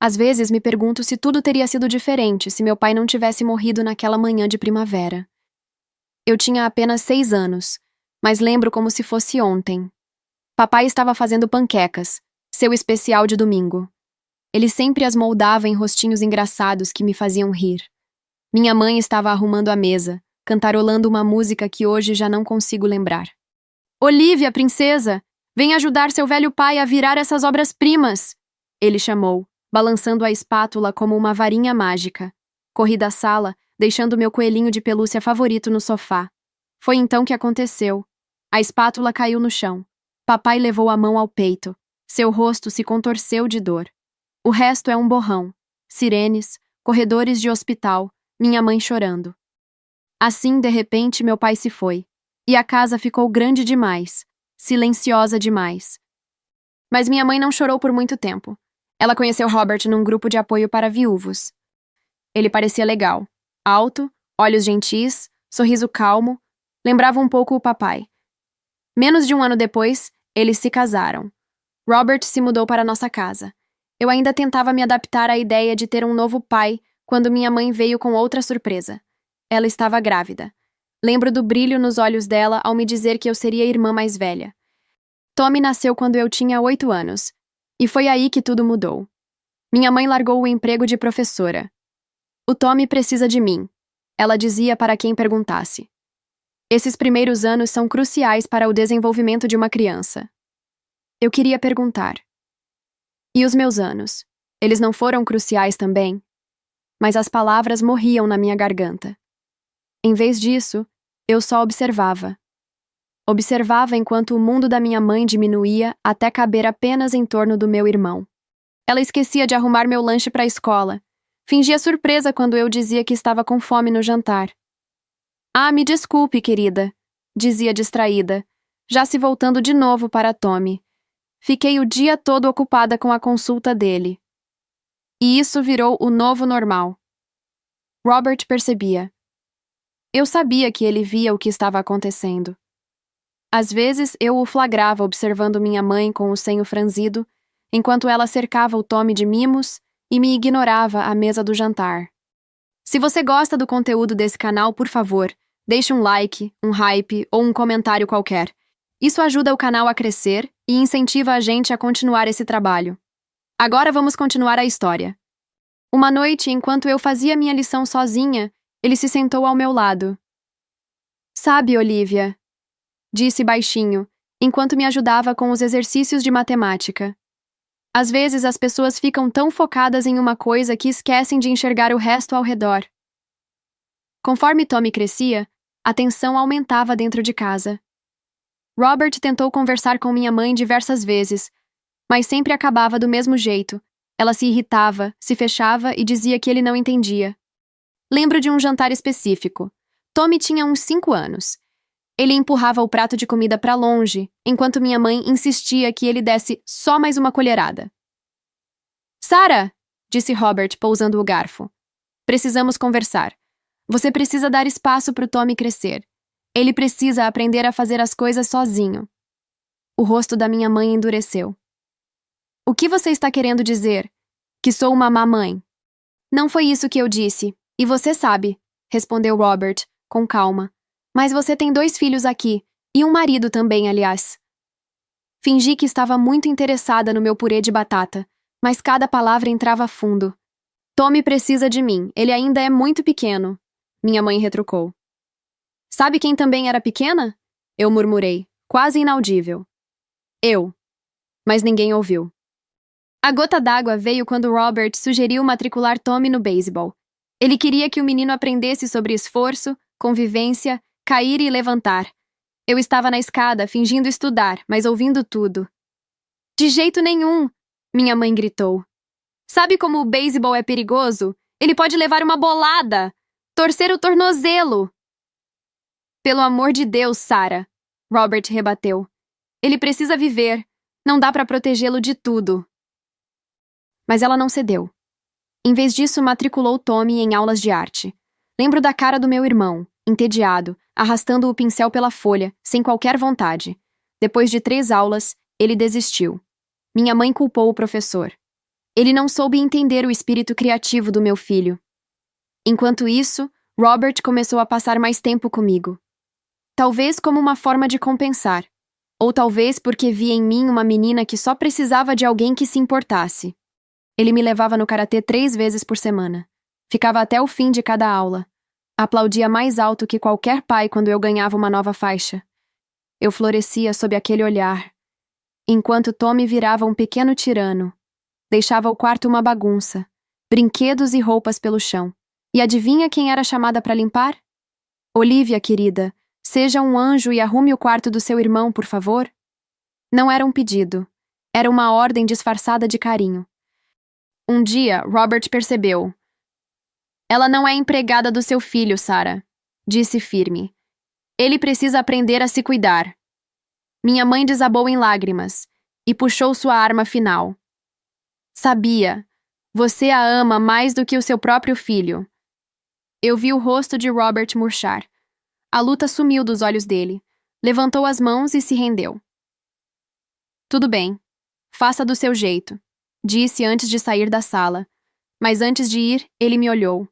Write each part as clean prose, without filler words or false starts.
Às vezes me pergunto se tudo teria sido diferente se meu pai não tivesse morrido naquela manhã de primavera. Eu tinha apenas 6 anos, mas lembro como se fosse ontem. Papai estava fazendo panquecas, seu especial de domingo. Ele sempre as moldava em rostinhos engraçados que me faziam rir. Minha mãe estava arrumando a mesa, cantarolando uma música que hoje já não consigo lembrar. Olivia, princesa! Vem ajudar seu velho pai a virar essas obras-primas! Ele chamou, balançando a espátula como uma varinha mágica. Corri da sala, deixando meu coelhinho de pelúcia favorito no sofá. Foi então que aconteceu. A espátula caiu no chão. Papai levou a mão ao peito. Seu rosto se contorceu de dor. O resto é um borrão. Sirenes, corredores de hospital, minha mãe chorando. Assim, de repente, meu pai se foi. E a casa ficou grande demais, silenciosa demais. Mas minha mãe não chorou por muito tempo. Ela conheceu Robert num grupo de apoio para viúvos. Ele parecia legal. Alto, olhos gentis, sorriso calmo. Lembrava um pouco o papai. Menos de um ano depois, eles se casaram. Robert se mudou para nossa casa. Eu ainda tentava me adaptar à ideia de ter um novo pai quando minha mãe veio com outra surpresa. Ela estava grávida. Lembro do brilho nos olhos dela ao me dizer que eu seria a irmã mais velha. Tommy nasceu quando eu tinha 8 anos. E foi aí que tudo mudou. Minha mãe largou o emprego de professora. O Tommy precisa de mim, ela dizia para quem perguntasse. Esses primeiros anos são cruciais para o desenvolvimento de uma criança. Eu queria perguntar. E os meus anos? Eles não foram cruciais também? Mas as palavras morriam na minha garganta. Em vez disso, eu só observava. Observava enquanto o mundo da minha mãe diminuía até caber apenas em torno do meu irmão. Ela esquecia de arrumar meu lanche para a escola. Fingia surpresa quando eu dizia que estava com fome no jantar. Ah, me desculpe, querida, dizia distraída, já se voltando de novo para Tommy. Fiquei o dia todo ocupada com a consulta dele. E isso virou o novo normal. Robert percebia. Eu sabia que ele via o que estava acontecendo. Às vezes, eu o flagrava observando minha mãe com o senho franzido, enquanto ela cercava o Tommy de mimos e me ignorava à mesa do jantar. Se você gosta do conteúdo desse canal, por favor, deixe um like, um hype ou um comentário qualquer. Isso ajuda o canal a crescer e incentiva a gente a continuar esse trabalho. Agora vamos continuar a história. Uma noite, enquanto eu fazia minha lição sozinha, ele se sentou ao meu lado. Sabe, Olivia, disse baixinho, enquanto me ajudava com os exercícios de matemática. Às vezes as pessoas ficam tão focadas em uma coisa que esquecem de enxergar o resto ao redor. Conforme Tommy crescia, a tensão aumentava dentro de casa. Robert tentou conversar com minha mãe diversas vezes, mas sempre acabava do mesmo jeito. Ela se irritava, se fechava e dizia que ele não entendia. Lembro de um jantar específico. Tommy tinha uns 5 anos. Ele empurrava o prato de comida para longe, enquanto minha mãe insistia que ele desse só mais uma colherada. Sarah, disse Robert, pousando o garfo. Precisamos conversar. Você precisa dar espaço para o Tommy crescer. Ele precisa aprender a fazer as coisas sozinho. O rosto da minha mãe endureceu. O que você está querendo dizer? Que sou uma má mãe? Não foi isso que eu disse, e você sabe, respondeu Robert, com calma. Mas você tem 2 filhos aqui, e um marido também, aliás. Fingi que estava muito interessada no meu purê de batata, mas cada palavra entrava fundo. Tommy precisa de mim, ele ainda é muito pequeno, minha mãe retrucou. Sabe quem também era pequena? Eu murmurei, quase inaudível. Eu. Mas ninguém ouviu. A gota d'água veio quando Robert sugeriu matricular Tommy no beisebol. Ele queria que o menino aprendesse sobre esforço, convivência, cair e levantar. Eu estava na escada, fingindo estudar, mas ouvindo tudo. De jeito nenhum, minha mãe gritou. Sabe como o beisebol é perigoso? Ele pode levar uma bolada, torcer o tornozelo. Pelo amor de Deus, Sarah, Robert rebateu. Ele precisa viver. Não dá para protegê-lo de tudo. Mas ela não cedeu. Em vez disso, matriculou Tommy em aulas de arte. Lembro da cara do meu irmão, entediado, arrastando o pincel pela folha, sem qualquer vontade. Depois de 3 aulas, ele desistiu. Minha mãe culpou o professor. Ele não soube entender o espírito criativo do meu filho. Enquanto isso, Robert começou a passar mais tempo comigo. Talvez como uma forma de compensar, ou talvez porque via em mim uma menina que só precisava de alguém que se importasse. Ele me levava no karatê 3 vezes por semana. Ficava até o fim de cada aula. Aplaudia mais alto que qualquer pai quando eu ganhava uma nova faixa. Eu florescia sob aquele olhar, enquanto Tommy virava um pequeno tirano. Deixava o quarto uma bagunça, brinquedos e roupas pelo chão. E adivinha quem era chamada para limpar? Olivia, querida, seja um anjo e arrume o quarto do seu irmão, por favor. Não era um pedido. Era uma ordem disfarçada de carinho. Um dia, Robert percebeu. Ela não é empregada do seu filho, Sarah, disse firme. Ele precisa aprender a se cuidar. Minha mãe desabou em lágrimas e puxou sua arma final. Sabia. Você a ama mais do que o seu próprio filho. Eu vi o rosto de Robert murchar. A luta sumiu dos olhos dele. Levantou as mãos e se rendeu. Tudo bem. Faça do seu jeito, disse antes de sair da sala. Mas antes de ir, ele me olhou.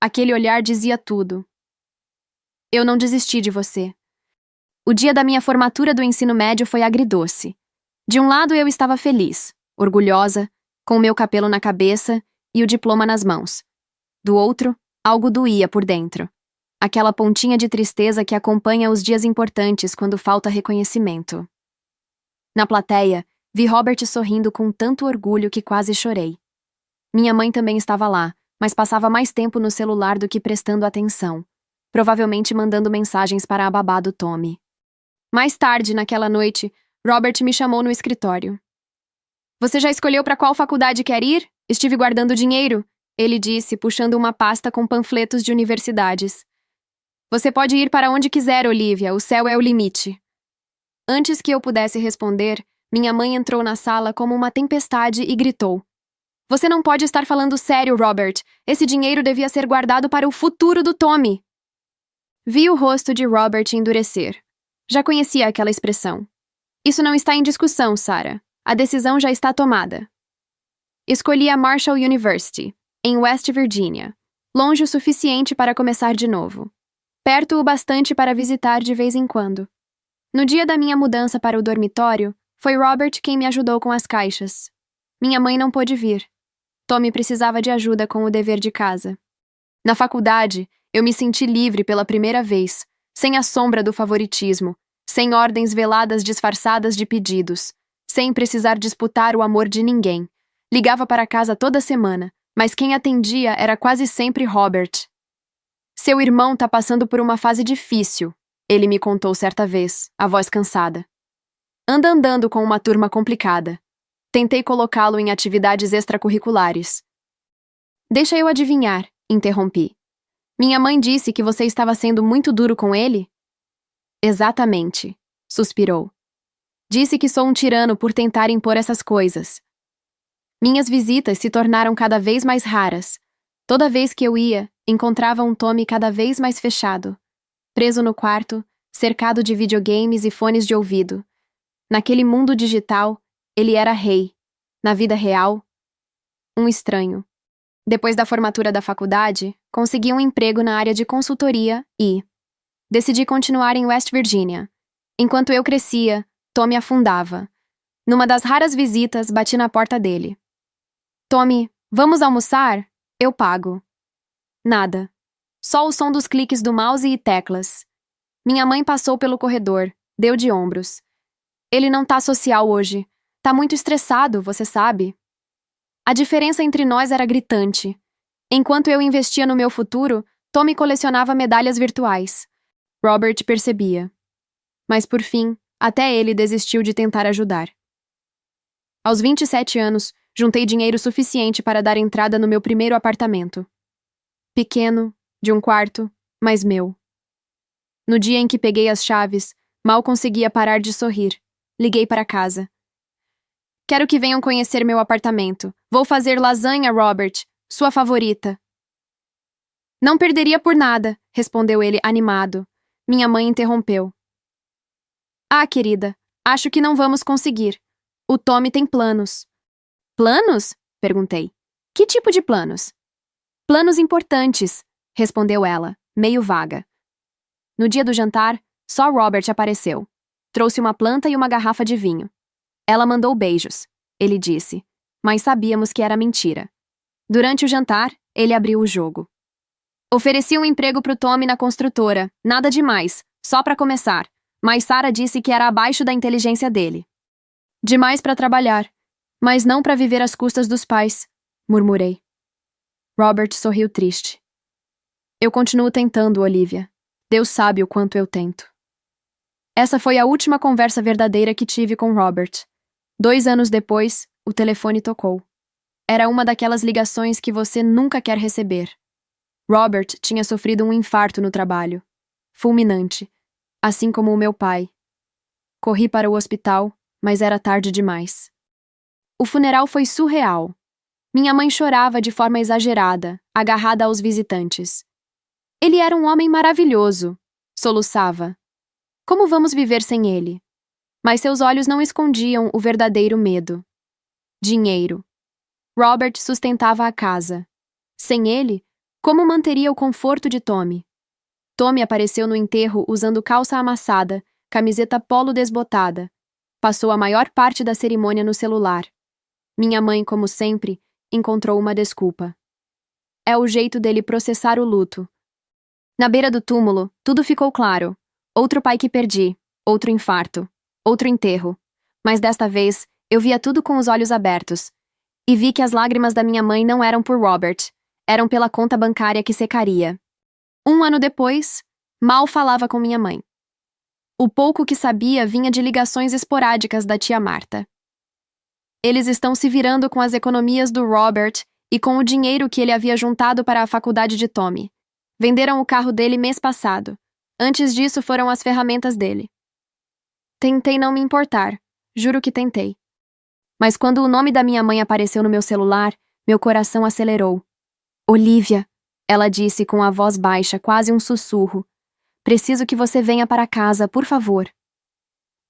Aquele olhar dizia tudo. Eu não desisti de você. O dia da minha formatura do ensino médio foi agridoce. De um lado eu estava feliz, orgulhosa, com o meu cabelo na cabeça e o diploma nas mãos. Do outro, algo doía por dentro. Aquela pontinha de tristeza que acompanha os dias importantes quando falta reconhecimento. Na plateia, vi Robert sorrindo com tanto orgulho que quase chorei. Minha mãe também estava lá, mas passava mais tempo no celular do que prestando atenção, provavelmente mandando mensagens para a babá do Tommy. Mais tarde, naquela noite, Robert me chamou no escritório. Você já escolheu para qual faculdade quer ir? Estive guardando dinheiro, ele disse, puxando uma pasta com panfletos de universidades. Você pode ir para onde quiser, Olivia, o céu é o limite. Antes que eu pudesse responder, minha mãe entrou na sala como uma tempestade e gritou. Você não pode estar falando sério, Robert. Esse dinheiro devia ser guardado para o futuro do Tommy. Vi o rosto de Robert endurecer. Já conhecia aquela expressão. Isso não está em discussão, Sarah. A decisão já está tomada. Escolhi a Marshall University, em West Virginia, longe o suficiente para começar de novo. Perto o bastante para visitar de vez em quando. No dia da minha mudança para o dormitório, foi Robert quem me ajudou com as caixas. Minha mãe não pôde vir. Tommy precisava de ajuda com o dever de casa. Na faculdade, eu me senti livre pela primeira vez, sem a sombra do favoritismo, sem ordens veladas disfarçadas de pedidos, sem precisar disputar o amor de ninguém. Ligava para casa toda semana, mas quem atendia era quase sempre Robert. Seu irmão tá passando por uma fase difícil, ele me contou certa vez, a voz cansada. Anda andando com uma turma complicada. Tentei colocá-lo em atividades extracurriculares. Deixa eu adivinhar, interrompi. Minha mãe disse que você estava sendo muito duro com ele? Exatamente, suspirou. Disse que sou um tirano por tentar impor essas coisas. Minhas visitas se tornaram cada vez mais raras. Toda vez que eu ia, encontrava um Tommy cada vez mais fechado, preso no quarto, cercado de videogames e fones de ouvido. Naquele mundo digital, ele era rei. Na vida real, um estranho. Depois da formatura da faculdade, consegui um emprego na área de consultoria e decidi continuar em West Virginia. Enquanto eu crescia, Tommy afundava. Numa das raras visitas, bati na porta dele. Tommy, vamos almoçar? Eu pago. Nada. Só o som dos cliques do mouse e teclas. Minha mãe passou pelo corredor, deu de ombros. Ele não tá social hoje. Tá muito estressado, você sabe. A diferença entre nós era gritante. Enquanto eu investia no meu futuro, Tommy colecionava medalhas virtuais. Robert percebia. Mas por fim, até ele desistiu de tentar ajudar. Aos 27 anos, juntei dinheiro suficiente para dar entrada no meu primeiro apartamento. Pequeno, de um quarto, mas meu. No dia em que peguei as chaves, mal conseguia parar de sorrir. Liguei para casa. Quero que venham conhecer meu apartamento. Vou fazer lasanha, Robert, sua favorita. Não perderia por nada, respondeu ele animado. Minha mãe interrompeu. Ah, querida, acho que não vamos conseguir. O Tommy tem planos. Planos? Perguntei. Que tipo de planos? Planos importantes, respondeu ela, meio vaga. No dia do jantar, só Robert apareceu. Trouxe uma planta e uma garrafa de vinho. Ela mandou beijos, ele disse, mas sabíamos que era mentira. Durante o jantar, ele abriu o jogo. Ofereci um emprego pro Tommy na construtora, nada demais, só pra começar, mas Sarah disse que era abaixo da inteligência dele. Demais pra trabalhar, mas não pra viver às custas dos pais, murmurei. Robert sorriu triste. Eu continuo tentando, Olivia. Deus sabe o quanto eu tento. Essa foi a última conversa verdadeira que tive com Robert. 2 anos depois, o telefone tocou. Era uma daquelas ligações que você nunca quer receber. Robert tinha sofrido um infarto no trabalho. Fulminante, assim como o meu pai. Corri para o hospital, mas era tarde demais. O funeral foi surreal. Minha mãe chorava de forma exagerada, agarrada aos visitantes. Ele era um homem maravilhoso, soluçava. Como vamos viver sem ele? Mas seus olhos não escondiam o verdadeiro medo. Dinheiro. Robert sustentava a casa. Sem ele, como manteria o conforto de Tommy? Tommy apareceu no enterro usando calça amassada, camiseta polo desbotada. Passou a maior parte da cerimônia no celular. Minha mãe, como sempre, encontrou uma desculpa. É o jeito dele processar o luto. Na beira do túmulo, tudo ficou claro. Outro pai que perdi, outro infarto, outro enterro. Mas desta vez, eu via tudo com os olhos abertos. E vi que as lágrimas da minha mãe não eram por Robert, eram pela conta bancária que secaria. 1 ano depois, mal falava com minha mãe. O pouco que sabia vinha de ligações esporádicas da tia Marta. Eles estão se virando com as economias do Robert e com o dinheiro que ele havia juntado para a faculdade de Tommy. Venderam o carro dele mês passado. Antes disso foram as ferramentas dele. Tentei não me importar, juro que tentei. Mas quando o nome da minha mãe apareceu no meu celular, meu coração acelerou. Olivia, ela disse com a voz baixa, quase um sussurro. Preciso que você venha para casa, por favor.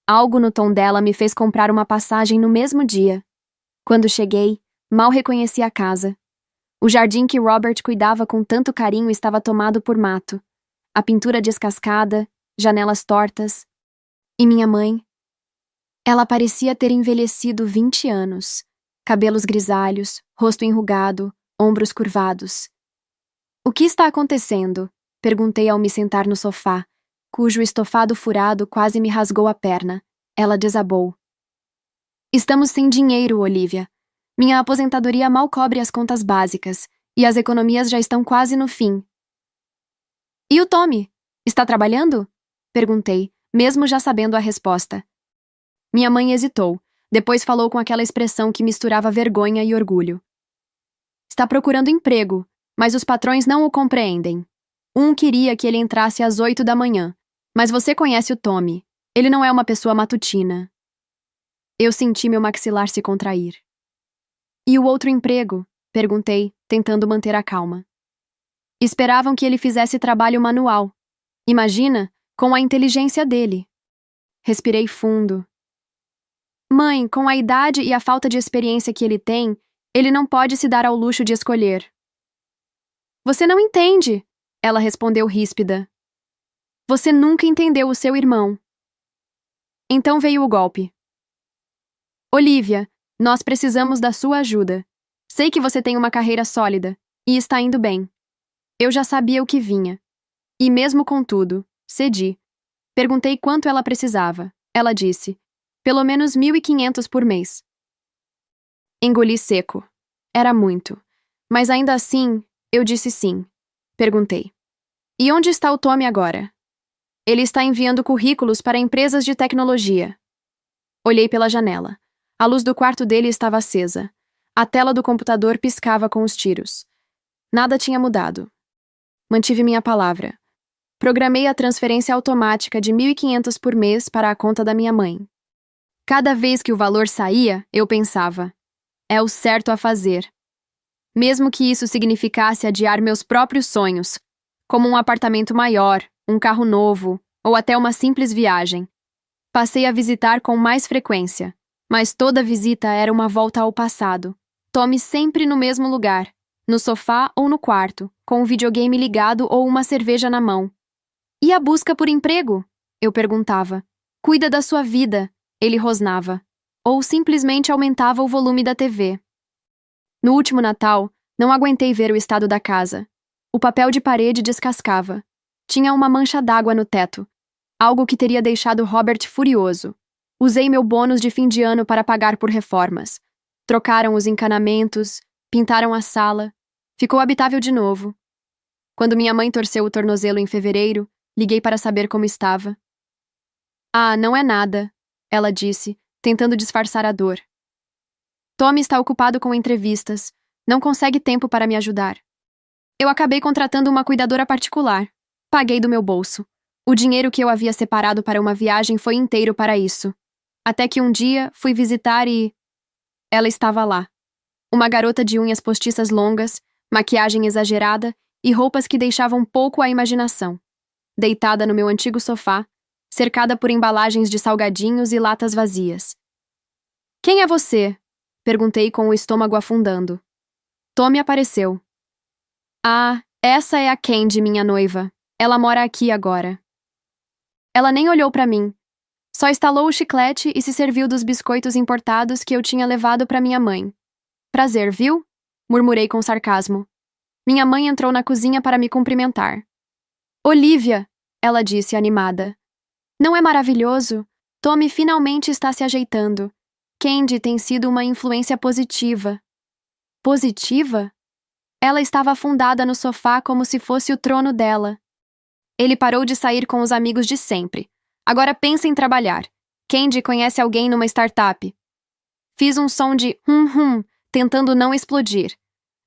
Algo no tom dela me fez comprar uma passagem no mesmo dia. Quando cheguei, mal reconheci a casa. O jardim que Robert cuidava com tanto carinho estava tomado por mato. A pintura descascada, janelas tortas. E minha mãe? Ela parecia ter envelhecido 20 anos. Cabelos grisalhos, rosto enrugado, ombros curvados. O que está acontecendo? Perguntei ao me sentar no sofá, cujo estofado furado quase me rasgou a perna. Ela desabou. Estamos sem dinheiro, Olivia. Minha aposentadoria mal cobre as contas básicas, e as economias já estão quase no fim. E o Tommy? Está trabalhando? Perguntei, mesmo já sabendo a resposta. Minha mãe hesitou, depois falou com aquela expressão que misturava vergonha e orgulho. Está procurando emprego, mas os patrões não o compreendem. Um queria que ele entrasse às 8 da manhã, mas você conhece o Tommy. Ele não é uma pessoa matutina. Eu senti meu maxilar se contrair. E o outro emprego? Perguntei, tentando manter a calma. Esperavam que ele fizesse trabalho manual. Imagina, com a inteligência dele. Respirei fundo. Mãe, com a idade e a falta de experiência que ele tem, ele não pode se dar ao luxo de escolher. Você não entende, ela respondeu ríspida. Você nunca entendeu o seu irmão. Então veio o golpe. Olivia, nós precisamos da sua ajuda. Sei que você tem uma carreira sólida, e está indo bem. Eu já sabia o que vinha. E mesmo com tudo, cedi. Perguntei quanto ela precisava. Ela disse, pelo menos 1.500 por mês. Engoli seco. Era muito. Mas ainda assim, eu disse sim. Perguntei. E onde está o Tommy agora? Ele está enviando currículos para empresas de tecnologia. Olhei pela janela. A luz do quarto dele estava acesa. A tela do computador piscava com os tiros. Nada tinha mudado. Mantive minha palavra. Programei a transferência automática de 1.500 por mês para a conta da minha mãe. Cada vez que o valor saía, eu pensava, é o certo a fazer. Mesmo que isso significasse adiar meus próprios sonhos, como um apartamento maior, um carro novo, ou até uma simples viagem. Passei a visitar com mais frequência, mas toda visita era uma volta ao passado, Tommy sempre no mesmo lugar, no sofá ou no quarto, com o videogame ligado ou uma cerveja na mão. E a busca por emprego? Eu perguntava. Cuida da sua vida, ele rosnava. Ou simplesmente aumentava o volume da TV. No último Natal, não aguentei ver o estado da casa. O papel de parede descascava. Tinha uma mancha d'água no teto, algo que teria deixado Robert furioso. Usei meu bônus de fim de ano para pagar por reformas. Trocaram os encanamentos, pintaram a sala. Ficou habitável de novo. Quando minha mãe torceu o tornozelo em fevereiro, liguei para saber como estava. Ah, não é nada, ela disse, tentando disfarçar a dor. Tommy está ocupado com entrevistas. Não consegue tempo para me ajudar. Eu acabei contratando uma cuidadora particular. Paguei do meu bolso. O dinheiro que eu havia separado para uma viagem foi inteiro para isso. Até que um dia fui visitar e... ela estava lá. Uma garota de unhas postiças longas, maquiagem exagerada e roupas que deixavam pouco à imaginação. Deitada no meu antigo sofá, cercada por embalagens de salgadinhos e latas vazias. Quem é você? Perguntei com o estômago afundando. Tommy apareceu. Ah, essa é a Candy, minha noiva. Ela mora aqui agora. Ela nem olhou para mim. Só estalou o chiclete e se serviu dos biscoitos importados que eu tinha levado para minha mãe. Prazer, viu? Murmurei com sarcasmo. Minha mãe entrou na cozinha para me cumprimentar. Olivia, ela disse animada. Não é maravilhoso? Tommy finalmente está se ajeitando. Candy tem sido uma influência positiva. Positiva? Ela estava afundada no sofá como se fosse o trono dela. Ele parou de sair com os amigos de sempre. Agora pensa em trabalhar. Candy conhece alguém numa startup. Fiz um som de hum, tentando não explodir.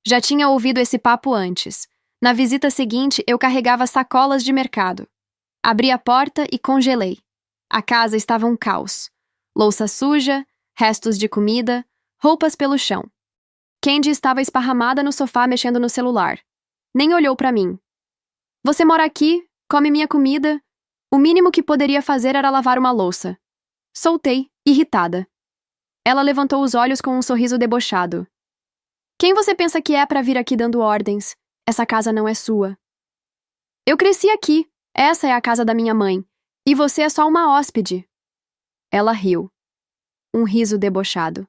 Já tinha ouvido esse papo antes. Na visita seguinte, eu carregava sacolas de mercado. Abri a porta e congelei. A casa estava um caos. Louça suja, restos de comida, roupas pelo chão. Candy estava esparramada no sofá mexendo no celular. Nem olhou para mim. Você mora aqui, come minha comida. O mínimo que poderia fazer era lavar uma louça. Soltei, irritada. Ela levantou os olhos com um sorriso debochado. Quem você pensa que é para vir aqui dando ordens? Essa casa não é sua. Eu cresci aqui. Essa é a casa da minha mãe. E você é só uma hóspede. Ela riu. Um riso debochado.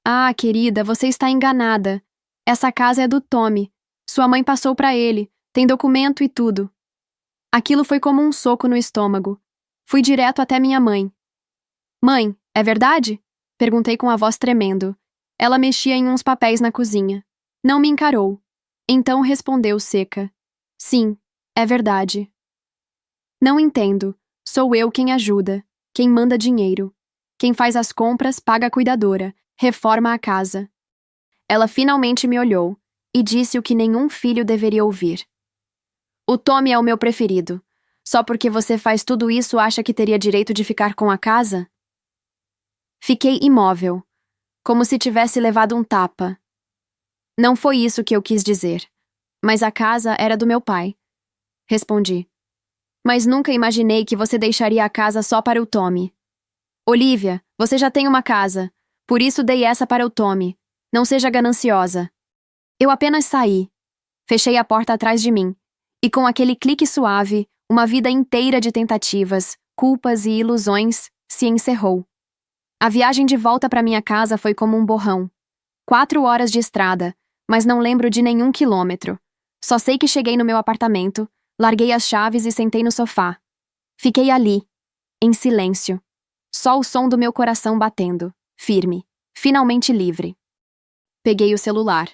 Ah, querida, você está enganada. Essa casa é do Tommy. Sua mãe passou para ele. Tem documento e tudo. Aquilo foi como um soco no estômago. Fui direto até minha mãe. Mãe, é verdade? Perguntei com a voz tremendo. Ela mexia em uns papéis na cozinha. Não me encarou. Então respondeu seca. Sim, é verdade. Não entendo. Sou eu quem ajuda, quem manda dinheiro. Quem faz as compras paga a cuidadora, reforma a casa. Ela finalmente me olhou e disse o que nenhum filho deveria ouvir. O Tommy é o meu preferido. Só porque você faz tudo isso acha que teria direito de ficar com a casa? Fiquei imóvel, como se tivesse levado um tapa. Não foi isso que eu quis dizer. Mas a casa era do meu pai. Respondi. Mas nunca imaginei que você deixaria a casa só para o Tommy. Olivia, você já tem uma casa. Por isso dei essa para o Tommy. Não seja gananciosa. Eu apenas saí. Fechei a porta atrás de mim. E com aquele clique suave, uma vida inteira de tentativas, culpas e ilusões se encerrou. A viagem de volta para minha casa foi como um borrão. 4 horas de estrada, mas não lembro de nenhum quilômetro. Só sei que cheguei no meu apartamento, larguei as chaves e sentei no sofá. Fiquei ali, em silêncio. Só o som do meu coração batendo, firme, finalmente livre. Peguei o celular.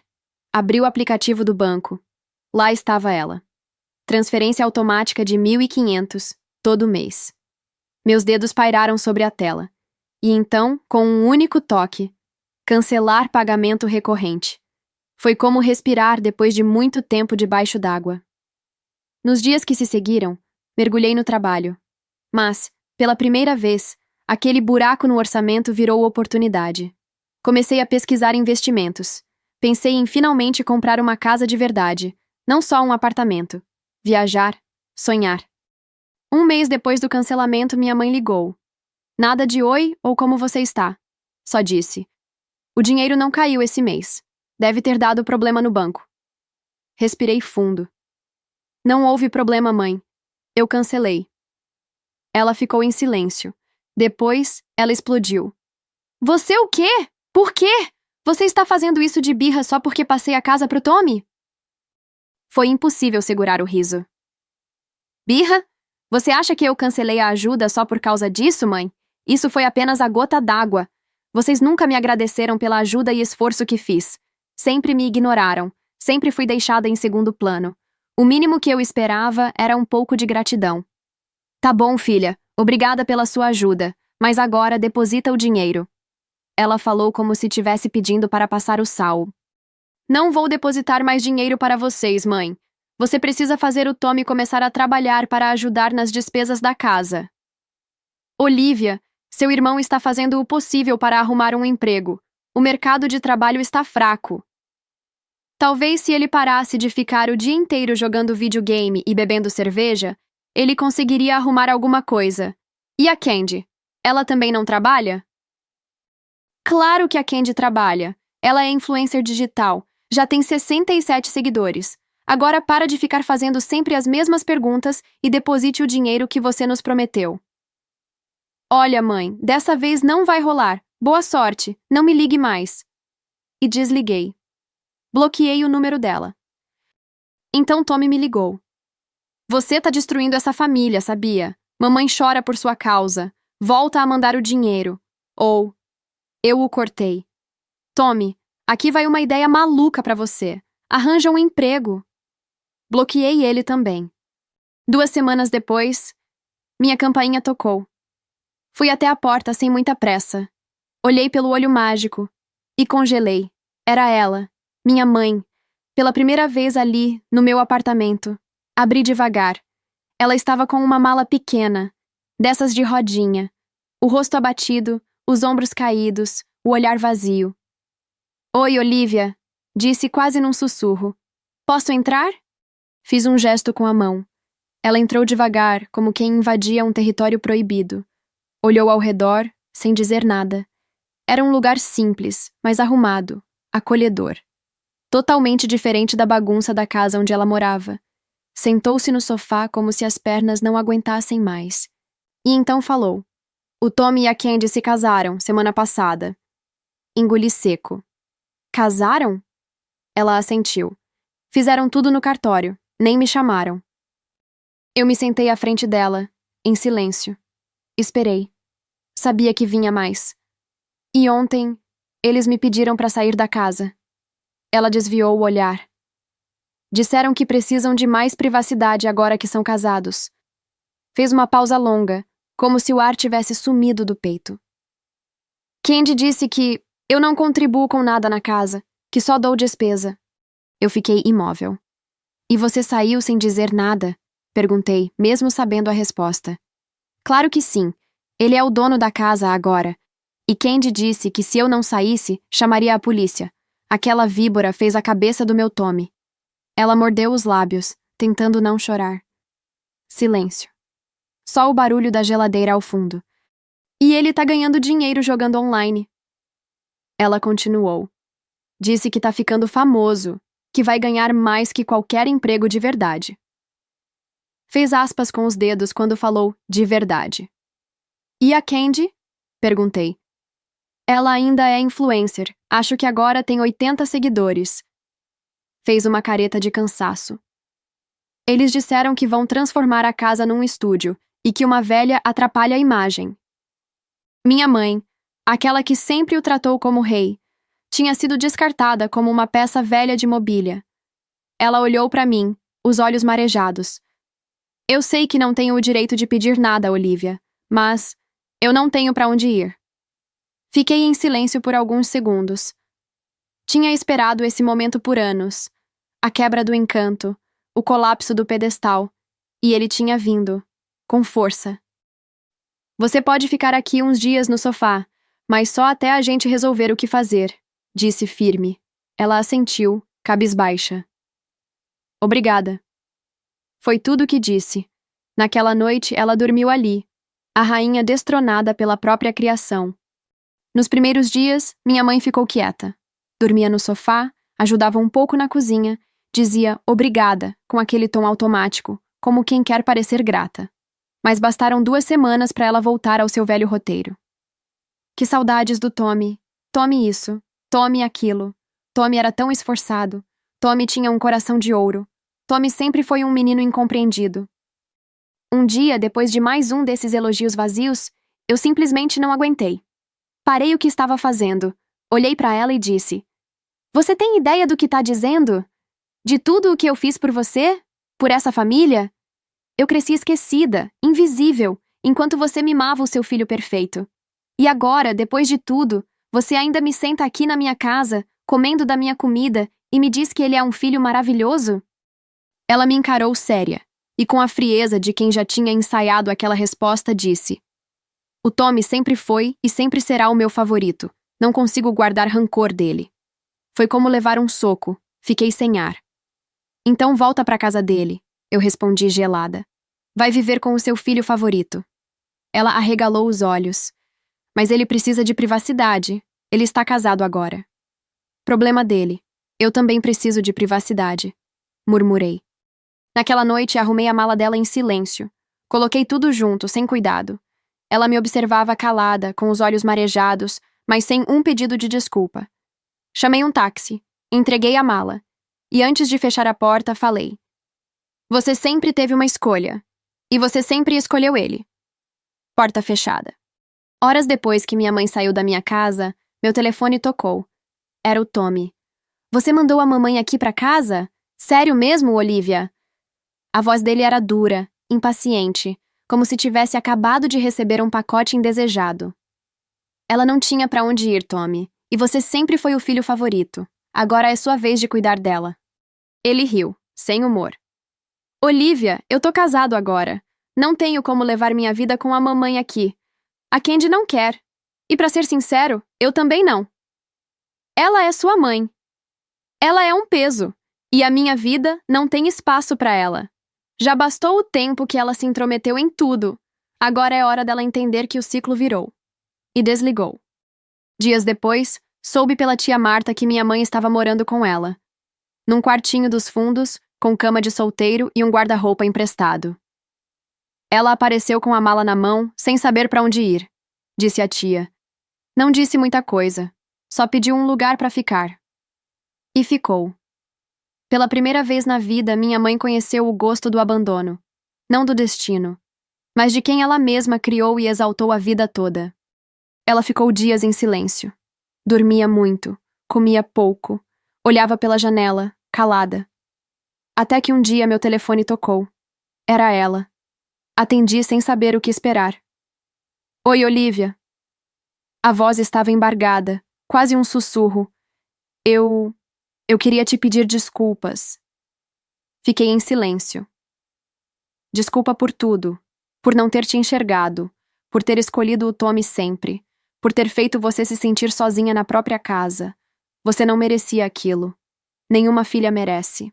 Abri o aplicativo do banco. Lá estava ela. Transferência automática de 1.500, todo mês. Meus dedos pairaram sobre a tela. E então, com um único toque, cancelar pagamento recorrente. Foi como respirar depois de muito tempo debaixo d'água. Nos dias que se seguiram, mergulhei no trabalho. Mas, pela primeira vez, aquele buraco no orçamento virou oportunidade. Comecei a pesquisar investimentos. Pensei em finalmente comprar uma casa de verdade, não só um apartamento. Viajar, sonhar. 1 mês depois do cancelamento, minha mãe ligou. Nada de oi ou como você está. Só disse. O dinheiro não caiu esse mês. Deve ter dado problema no banco. Respirei fundo. Não houve problema, mãe. Eu cancelei. Ela ficou em silêncio. Depois, ela explodiu. Você o quê? Por quê? Você está fazendo isso de birra só porque passei a casa pro Tommy? Foi impossível segurar o riso. Birra? Você acha que eu cancelei a ajuda só por causa disso, mãe? Isso foi apenas a gota d'água. Vocês nunca me agradeceram pela ajuda e esforço que fiz. Sempre me ignoraram. Sempre fui deixada em segundo plano. O mínimo que eu esperava era um pouco de gratidão. Tá bom, filha. Obrigada pela sua ajuda. Mas agora deposita o dinheiro. Ela falou como se estivesse pedindo para passar o sal. Não vou depositar mais dinheiro para vocês, mãe. Você precisa fazer o Tommy começar a trabalhar para ajudar nas despesas da casa. Olivia, seu irmão está fazendo o possível para arrumar um emprego. O mercado de trabalho está fraco. Talvez se ele parasse de ficar o dia inteiro jogando videogame e bebendo cerveja, ele conseguiria arrumar alguma coisa. E a Candy? Ela também não trabalha? Claro que a Candy trabalha. Ela é influencer digital. Já tem 67 seguidores. Agora para de ficar fazendo sempre as mesmas perguntas e deposite o dinheiro que você nos prometeu. Olha, mãe, dessa vez não vai rolar. Boa sorte, não me ligue mais. E desliguei. Bloqueei o número dela. Então Tommy me ligou. Você tá destruindo essa família, sabia? Mamãe chora por sua causa. Volta a mandar o dinheiro. Ou... Eu o cortei. Tommy, aqui vai uma ideia maluca pra você. Arranja um emprego. Bloqueei ele também. 2 semanas depois, minha campainha tocou. Fui até a porta sem muita pressa. Olhei pelo olho mágico e congelei. Era ela, minha mãe. Pela primeira vez ali, no meu apartamento. Abri devagar. Ela estava com uma mala pequena, dessas de rodinha. O rosto abatido, os ombros caídos, o olhar vazio. Oi, Olivia, disse quase num sussurro. Posso entrar? Fiz um gesto com a mão. Ela entrou devagar, como quem invadia um território proibido. Olhou ao redor, sem dizer nada. Era um lugar simples, mas arrumado, acolhedor. Totalmente diferente da bagunça da casa onde ela morava. Sentou-se no sofá como se as pernas não aguentassem mais. E então falou. O Tommy e a Candy se casaram, semana passada. Engoli seco. Casaram? Ela assentiu. Fizeram tudo no cartório, nem me chamaram. Eu me sentei à frente dela, em silêncio. Esperei. Sabia que vinha mais. E ontem, eles me pediram para sair da casa. Ela desviou o olhar. Disseram que precisam de mais privacidade agora que são casados. Fez uma pausa longa, como se o ar tivesse sumido do peito. Candy disse que eu não contribuo com nada na casa, que só dou despesa. Eu fiquei imóvel. E você saiu sem dizer nada? Perguntei, mesmo sabendo a resposta. Claro que sim. Ele é o dono da casa agora. E Candy disse que se eu não saísse, chamaria a polícia. Aquela víbora fez a cabeça do meu Tommy. Ela mordeu os lábios, tentando não chorar. Silêncio. Só o barulho da geladeira ao fundo. E ele tá ganhando dinheiro jogando online. Ela continuou. Disse que tá ficando famoso, que vai ganhar mais que qualquer emprego de verdade. Fez aspas com os dedos quando falou de verdade. E a Candy? Perguntei. Ela ainda é influencer. Acho que agora tem 80 seguidores. Fez uma careta de cansaço. Eles disseram que vão transformar a casa num estúdio e que uma velha atrapalha a imagem. Minha mãe, aquela que sempre o tratou como rei, tinha sido descartada como uma peça velha de mobília. Ela olhou para mim, os olhos marejados. Eu sei que não tenho o direito de pedir nada, Olivia, mas eu não tenho para onde ir. Fiquei em silêncio por alguns segundos. Tinha esperado esse momento por anos. A quebra do encanto, o colapso do pedestal. E ele tinha vindo, com força. Você pode ficar aqui uns dias no sofá, mas só até a gente resolver o que fazer, disse firme. Ela assentiu, cabisbaixa. Obrigada. Foi tudo o que disse. Naquela noite ela dormiu ali, a rainha destronada pela própria criação. Nos primeiros dias, minha mãe ficou quieta. Dormia no sofá, ajudava um pouco na cozinha, dizia obrigada com aquele tom automático, como quem quer parecer grata. Mas bastaram 2 semanas para ela voltar ao seu velho roteiro. Que saudades do Tommy. Tommy isso, Tommy aquilo. Tommy era tão esforçado. Tommy tinha um coração de ouro. Tommy sempre foi um menino incompreendido. Um dia, depois de mais um desses elogios vazios, eu simplesmente não aguentei. Parei o que estava fazendo, olhei para ela e disse: Você tem ideia do que está dizendo? De tudo o que eu fiz por você? Por essa família? Eu cresci esquecida, invisível, enquanto você mimava o seu filho perfeito. E agora, depois de tudo, você ainda me senta aqui na minha casa, comendo da minha comida, e me diz que ele é um filho maravilhoso? Ela me encarou séria, e com a frieza de quem já tinha ensaiado aquela resposta, disse: O Tommy sempre foi e sempre será o meu favorito. Não consigo guardar rancor dele. Foi como levar um soco. Fiquei sem ar. Então volta para casa dele, eu respondi gelada. Vai viver com o seu filho favorito. Ela arregalou os olhos. Mas ele precisa de privacidade. Ele está casado agora. Problema dele. Eu também preciso de privacidade. Murmurei. Naquela noite, arrumei a mala dela em silêncio. Coloquei tudo junto, sem cuidado. Ela me observava calada, com os olhos marejados, mas sem um pedido de desculpa. Chamei um táxi, entreguei a mala. E antes de fechar a porta, falei: Você sempre teve uma escolha. E você sempre escolheu ele. Porta fechada. Horas depois que minha mãe saiu da minha casa, meu telefone tocou. Era o Tommy. Você mandou a mamãe aqui pra casa? Sério mesmo, Olivia? A voz dele era dura, impaciente, como se tivesse acabado de receber um pacote indesejado. Ela não tinha pra onde ir, Tommy, e você sempre foi o filho favorito. Agora é sua vez de cuidar dela. Ele riu, sem humor. Olivia, eu tô casado agora. Não tenho como levar minha vida com a mamãe aqui. A Candy não quer. E pra ser sincero, eu também não. Ela é sua mãe. Ela é um peso. E a minha vida não tem espaço pra ela. Já bastou o tempo que ela se intrometeu em tudo. Agora é hora dela entender que o ciclo virou. E desligou. Dias depois, soube pela tia Marta que minha mãe estava morando com ela. Num quartinho dos fundos, com cama de solteiro e um guarda-roupa emprestado. Ela apareceu com a mala na mão, sem saber pra onde ir, disse a tia. Não disse muita coisa, só pediu um lugar pra ficar. E ficou. Pela primeira vez na vida, minha mãe conheceu o gosto do abandono, não do destino, mas de quem ela mesma criou e exaltou a vida toda. Ela ficou dias em silêncio. Dormia muito, comia pouco, olhava pela janela, calada. Até que um dia meu telefone tocou. Era ela. Atendi sem saber o que esperar. Oi, Olivia. A voz estava embargada, quase um sussurro. Eu queria te pedir desculpas. Fiquei em silêncio. Desculpa por tudo, por não ter te enxergado, por ter escolhido o Tommy sempre, por ter feito você se sentir sozinha na própria casa. Você não merecia aquilo. Nenhuma filha merece.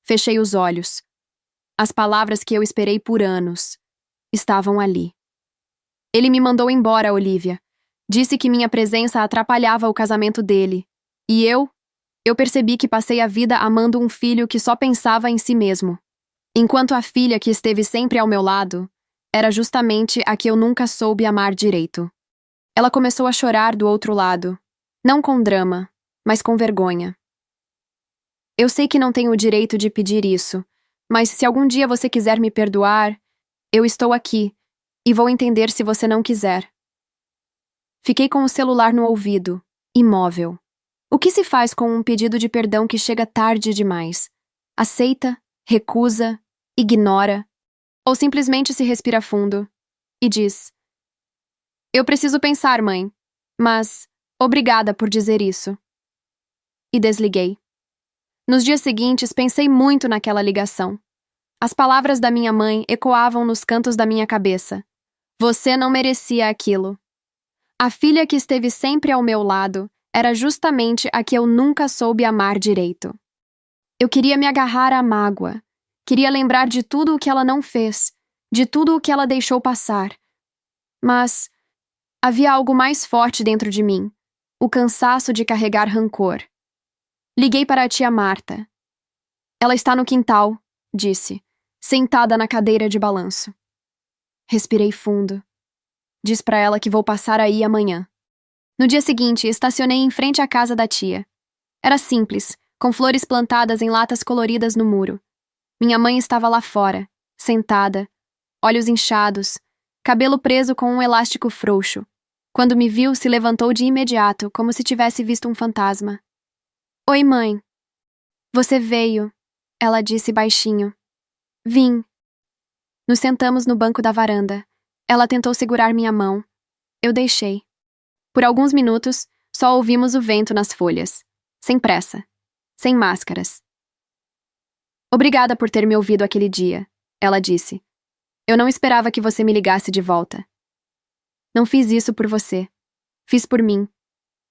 Fechei os olhos. As palavras que eu esperei por anos estavam ali. Ele me mandou embora, Olivia. Disse que minha presença atrapalhava o casamento dele. E eu percebi que passei a vida amando um filho que só pensava em si mesmo. Enquanto a filha que esteve sempre ao meu lado era justamente a que eu nunca soube amar direito. Ela começou a chorar do outro lado, não com drama, mas com vergonha. Eu sei que não tenho o direito de pedir isso, mas se algum dia você quiser me perdoar, eu estou aqui, e vou entender se você não quiser. Fiquei com o celular no ouvido, imóvel. O que se faz com um pedido de perdão que chega tarde demais? Aceita, recusa, ignora, ou simplesmente se respira fundo e diz: Eu preciso pensar, mãe, mas obrigada por dizer isso. E desliguei. Nos dias seguintes, pensei muito naquela ligação. As palavras da minha mãe ecoavam nos cantos da minha cabeça. Você não merecia aquilo. A filha que esteve sempre ao meu lado era justamente a que eu nunca soube amar direito. Eu queria me agarrar à mágoa. Queria lembrar de tudo o que ela não fez, de tudo o que ela deixou passar. Mas Havia algo mais forte dentro de mim, o cansaço de carregar rancor. Liguei para a tia Marta. Ela está no quintal, disse, sentada na cadeira de balanço. Respirei fundo. Diz para ela que vou passar aí amanhã. No dia seguinte, estacionei em frente à casa da tia. Era simples, com flores plantadas em latas coloridas no muro. Minha mãe estava lá fora, sentada, olhos inchados, cabelo preso com um elástico frouxo. Quando me viu, se levantou de imediato, como se tivesse visto um fantasma. Oi, mãe. Você veio, ela disse baixinho. Vim. Nos sentamos no banco da varanda. Ela tentou segurar minha mão. Eu deixei. Por alguns minutos, só ouvimos o vento nas folhas. Sem pressa. Sem máscaras. Obrigada por ter me ouvido aquele dia, ela disse. Eu não esperava que você me ligasse de volta. Não fiz isso por você. Fiz por mim.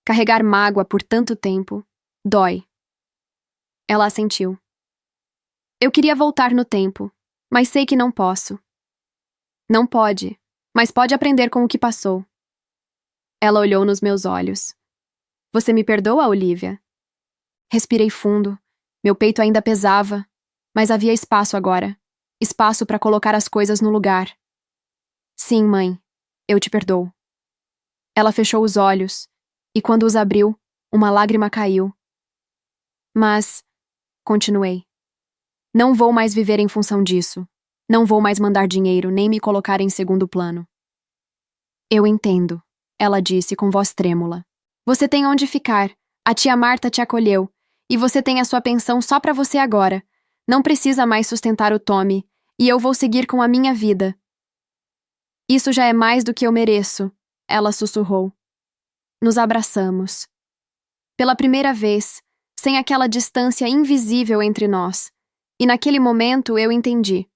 Carregar mágoa por tanto tempo dói. Ela assentiu. Eu queria voltar no tempo, mas sei que não posso. Não pode, mas pode aprender com o que passou. Ela olhou nos meus olhos. Você me perdoa, Olivia? Respirei fundo. Meu peito ainda pesava, mas havia espaço agora. Espaço para colocar as coisas no lugar. Sim, mãe, eu te perdoo. Ela fechou os olhos, e quando os abriu, uma lágrima caiu. Mas, continuei, não vou mais viver em função disso. Não vou mais mandar dinheiro, nem me colocar em segundo plano. Eu entendo, ela disse com voz trêmula. Você tem onde ficar. A tia Marta te acolheu. E você tem a sua pensão só para você agora. Não precisa mais sustentar o Tommy. E eu vou seguir com a minha vida. Isso já é mais do que eu mereço, ela sussurrou. Nos abraçamos. Pela primeira vez, sem aquela distância invisível entre nós. E naquele momento eu entendi.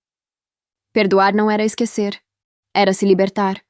Perdoar não era esquecer. Era se libertar.